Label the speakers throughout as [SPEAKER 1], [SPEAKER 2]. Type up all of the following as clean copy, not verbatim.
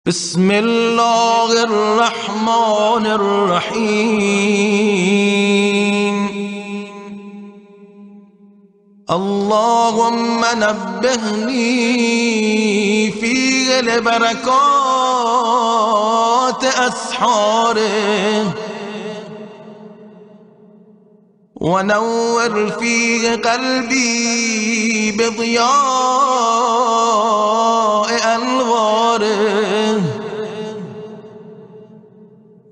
[SPEAKER 1] بسم الله الرحمن الرحيم. اللهم نبهني في لبركات أسحاره، ونور فيه قلبي بضياء أنواره،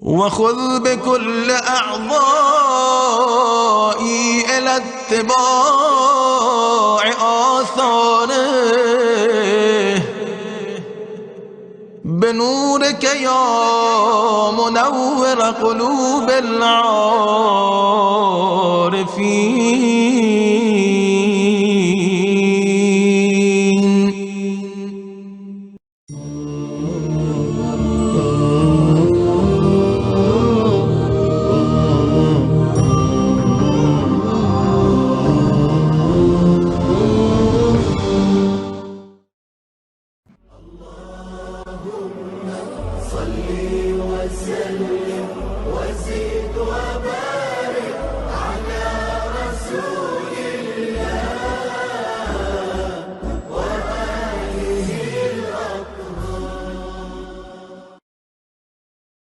[SPEAKER 1] وخذ بكل أعضائي إلى اتباع آثاره، بنورك يا منور قلوب العارفين.
[SPEAKER 2] صل وسلم وزد وبارك